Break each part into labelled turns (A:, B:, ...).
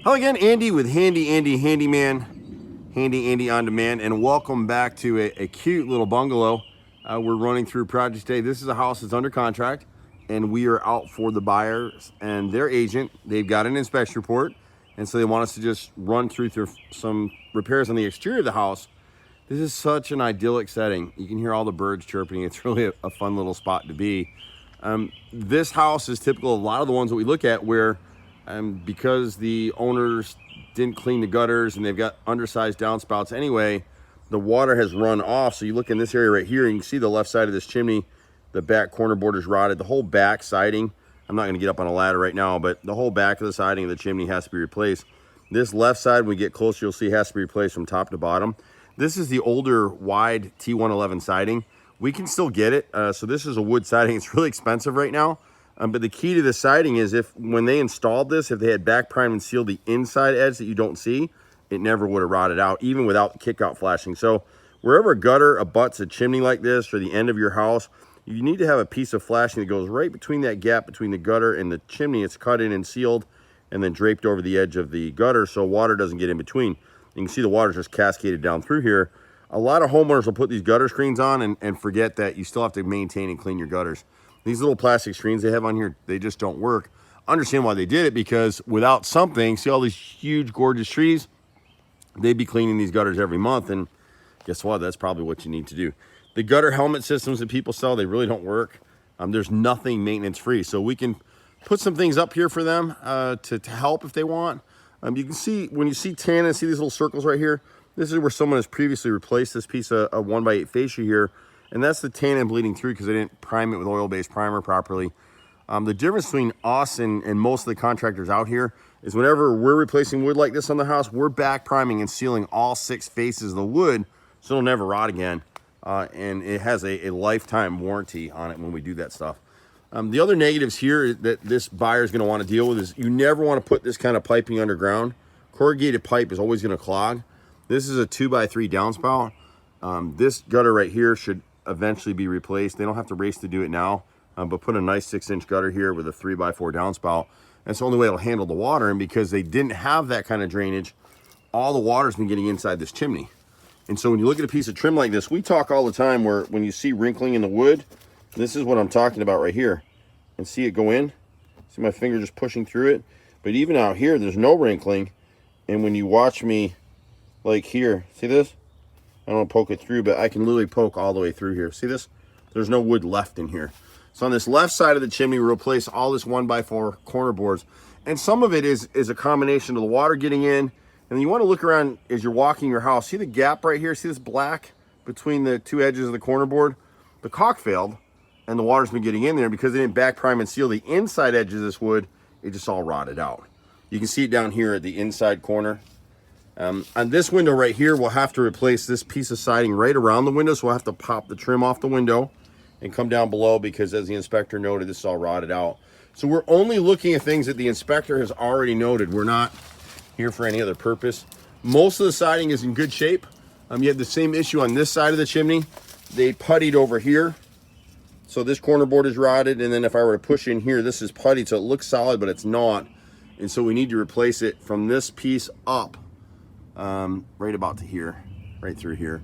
A: Hello again, Andy with Handy Andy Handyman, Handy Andy on Demand, and welcome back to a cute little bungalow. We're running through project today. This is a house that's under contract, and we are out for the buyers and their agent. They've got an inspection report, and so they want us to just run through some repairs on the exterior of the house. This is such an idyllic setting. You can hear all the birds chirping. It's really a fun little spot to be. This house is typical of a lot of the ones that we look at where because the owners didn't clean the gutters and they've got undersized downspouts anyway, the water has run off. So you look in this area right here and you can see the left side of this chimney, the back corner board is rotted. The whole back siding, I'm not gonna get up on a ladder right now, but the whole back of the siding of the chimney has to be replaced. This left side, when we get closer, you'll see has to be replaced from top to bottom. This is the older wide T111 siding. We can still get it. So this is a wood siding. It's really expensive right now. But the key to the siding is when they installed this, if they had back primed and sealed the inside edge that you don't see, it never would have rotted out, even without the kick out flashing. So wherever a gutter abuts a chimney like this or the end of your house, you need to have a piece of flashing that goes right between that gap between the gutter and the chimney. It's cut in and sealed and then draped over the edge of the gutter so water doesn't get in between. You can see the water just cascaded down through here. A lot of homeowners will put these gutter screens on and forget that you still have to maintain and clean your gutters. These little plastic screens they have on here, they just don't work. Understand why they did it, because without something, see all these huge, gorgeous trees, they'd be cleaning these gutters every month, and guess what? That's probably what you need to do. The gutter helmet systems that people sell, they really don't work. There's nothing maintenance-free, so we can put some things up here for them to help if they want. You can see, when you see tannin, see these little circles right here? This is where someone has previously replaced this piece of 1x8 fascia here, and that's the tannin bleeding through because they didn't prime it with oil-based primer properly. The difference between us and most of the contractors out here is whenever we're replacing wood like this on the house, we're back priming and sealing all 6 faces of the wood so it'll never rot again. And it has a lifetime warranty on it when we do that stuff. The other negatives here that this buyer is going to want to deal with is you never want to put this kind of piping underground. Corrugated pipe is always going to clog. This is a 2x3 downspout. This gutter right here should eventually be replaced. They don't have to race to do it now, but put a nice 6-inch gutter here with a 3x4 downspout. That's the only way it'll handle the water. And because they didn't have that kind of drainage, all the water's been getting inside this chimney. And so when you look at a piece of trim like this, we talk all the time where when you see wrinkling in the wood, this is what I'm talking about right here. And see it go in? See my finger just pushing through it? But even out here, there's no wrinkling. And when you watch me, like here, see this? I don't want to poke it through, but I can literally poke all the way through here. See this? There's no wood left in here. So on this left side of the chimney, we'll replace all this 1x4 corner boards. And some of it is a combination of the water getting in. And you want to look around as you're walking your house. See the gap right here? See this black between the 2 edges of the corner board? The caulk failed, and the water's been getting in there because they didn't back prime and seal the inside edge of this wood. It just all rotted out. You can see it down here at the inside corner. On this window right here, we'll have to replace this piece of siding right around the window, so we'll have to pop the trim off the window and come down below because, as the inspector noted, this is all rotted out. So we're only looking at things that the inspector has already noted. We're not here for any other purpose. Most of the siding is in good shape. You have the same issue on this side of the chimney. They puttied over here, so this corner board is rotted, and then if I were to push in here, this is puttied, so it looks solid, but it's not. And so we need to replace it from this piece up. Right about to here, right through here,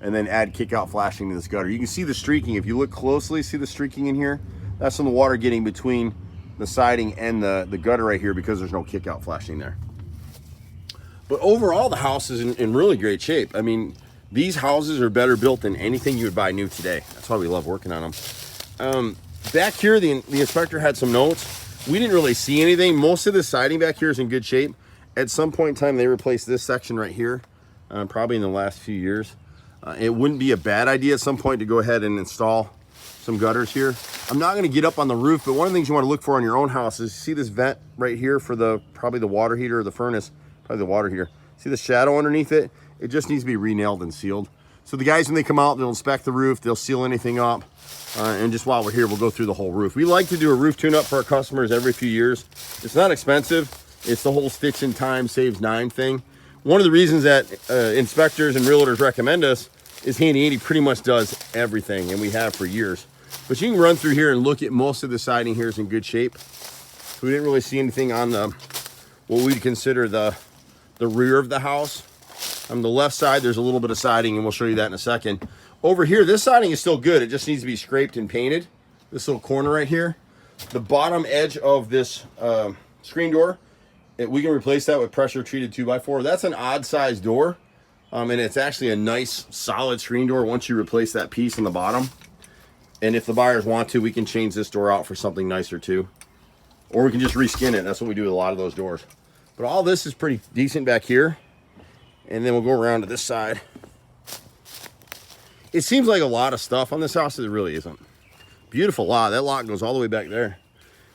A: and then add kick out flashing to this gutter. You can see the streaking. If you look closely, see the streaking in here? That's from the water getting between the siding and the gutter right here because there's no kick out flashing there. But overall, the house is in really great shape. I mean, these houses are better built than anything you would buy new today. That's why we love working on them. Back here, the inspector had some notes. We didn't really see anything. Most of the siding back here is in good shape. At some point in time, they replaced this section right here, probably in the last few years. It wouldn't be a bad idea at some point to go ahead and install some gutters here. I'm not gonna get up on the roof, but one of the things you wanna look for on your own house is, see this vent right here for probably the water heater or the furnace, probably the water heater. See the shadow underneath it? It just needs to be re-nailed and sealed. So the guys, when they come out, they'll inspect the roof, they'll seal anything up. And just while we're here, we'll go through the whole roof. We like to do a roof tune-up for our customers every few years. It's not expensive. It's the whole stitch in time saves 9 thing. One of the reasons that inspectors and realtors recommend us is Handy Andy pretty much does everything, and we have for years. But you can run through here and look at most of the siding here is in good shape. So we didn't really see anything on the what we'd consider the rear of the house. On the left side, there's a little bit of siding, and we'll show you that in a second. Over here, this siding is still good. It just needs to be scraped and painted. This little corner right here. The bottom edge of this screen door, we can replace that with pressure treated 2x4. That's an odd size door, and it's actually a nice solid screen door once you replace that piece on the bottom. And if the buyers want to, we can change this door out for something nicer too. Or we can just reskin it. That's what we do with a lot of those doors. But all this is pretty decent back here. And then we'll go around to this side. It seems like a lot of stuff on this house. It really isn't. Beautiful lot. That lot goes all the way back there.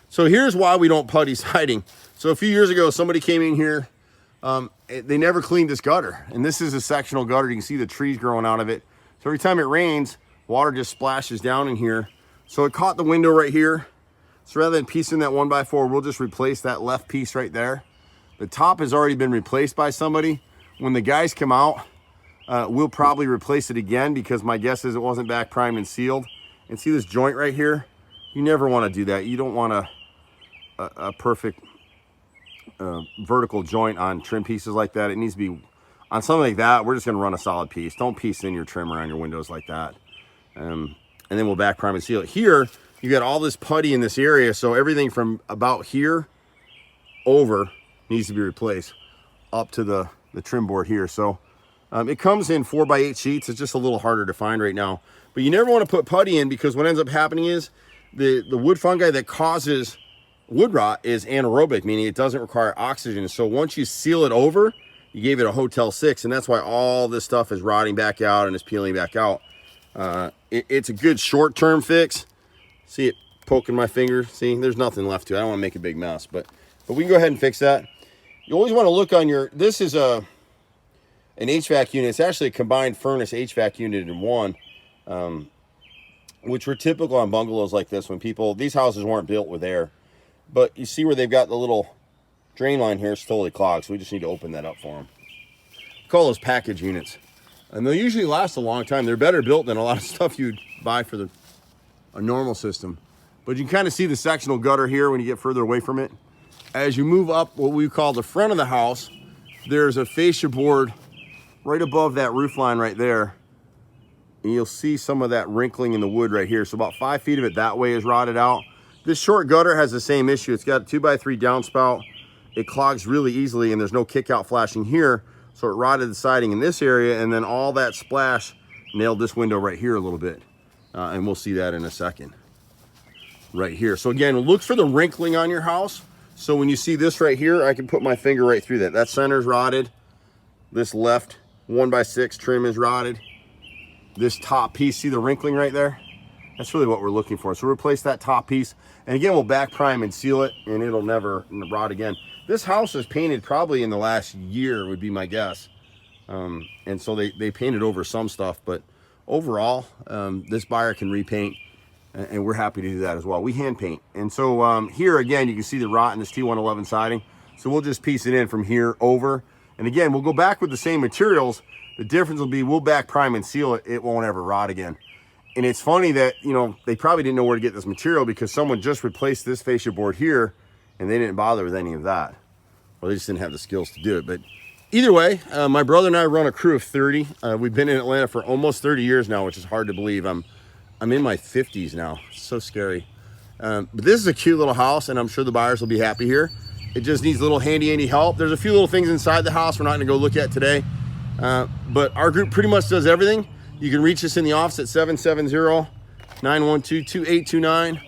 A: So here's why we don't putty siding. So a few years ago, somebody came in here. They never cleaned this gutter. And this is a sectional gutter. You can see the trees growing out of it. So every time it rains, water just splashes down in here. So it caught the window right here. So rather than piecing that 1x4, we'll just replace that left piece right there. The top has already been replaced by somebody. When the guys come out, we'll probably replace it again because my guess is it wasn't back primed and sealed. And see this joint right here? You never want to do that. You don't want a perfect vertical joint on trim pieces like that. It needs to be, on something like that, we're just going to run a solid piece. Don't piece in your trim around your windows like that. And then we'll back prime and seal it. Here, you got all this putty in this area, so everything from about here over needs to be replaced up to the trim board here. So it comes in 4x8 sheets. It's just a little harder to find right now. But you never want to put putty in because what ends up happening is the wood fungi that causes wood rot is anaerobic, meaning it doesn't require oxygen. So once you seal it over, you gave it a Hotel 6, and that's why all this stuff is rotting back out and is peeling back out. It's a good short-term fix. See it poking my finger? See, there's nothing left to it. I don't want to make a big mess, but we can go ahead and fix that. You always want to look on your, this is an HVAC unit. It's actually a combined furnace HVAC unit in one, which were typical on bungalows like this when people, these houses weren't built with air. But you see where they've got the little drain line here, it's totally clogged, so we just need to open that up for them. Call those package units. And they'll usually last a long time. They're better built than a lot of stuff you'd buy for a normal system. But you can kind of see the sectional gutter here when you get further away from it. As you move up what we call the front of the house, there's a fascia board right above that roof line right there. And you'll see some of that wrinkling in the wood right here. So about 5 feet of it that way is rotted out. This short gutter has the same issue. It's got a 2x3 downspout. It clogs really easily and there's no kick out flashing here. So it rotted the siding in this area, and then all that splash nailed this window right here a little bit. And we'll see that in a second. Right here. So again, look for the wrinkling on your house. So when you see this right here, I can put my finger right through that. That center's rotted. This left 1x6 trim is rotted. This top piece, see the wrinkling right there? That's really what we're looking for. So replace that top piece. And again, we'll back prime and seal it, and it'll never rot again. This house was painted probably in the last year, would be my guess. And so they painted over some stuff, but overall, this buyer can repaint, and we're happy to do that as well. We hand paint. And so here again, you can see the rot in this T111 siding. So we'll just piece it in from here over. And again, we'll go back with the same materials. The difference will be we'll back prime and seal it. It won't ever rot again. And it's funny that, you know, they probably didn't know where to get this material because someone just replaced this fascia board here and they didn't bother with any of that. Or they just didn't have the skills to do it. But either way, my brother and I run a crew of 30. We've been in Atlanta for almost 30 years now, which is hard to believe. I'm in my 50s now. It's so scary. But this is a cute little house, and I'm sure the buyers will be happy here. It just needs a little handy help. There's a few little things inside the house we're not going to go look at today. But our group pretty much does everything. You can reach us in the office at 770-912-2829.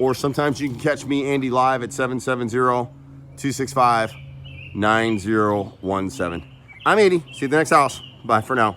A: Or sometimes you can catch me, Andy, live at 770-265-9017. I'm Andy. See you at the next house. Bye for now.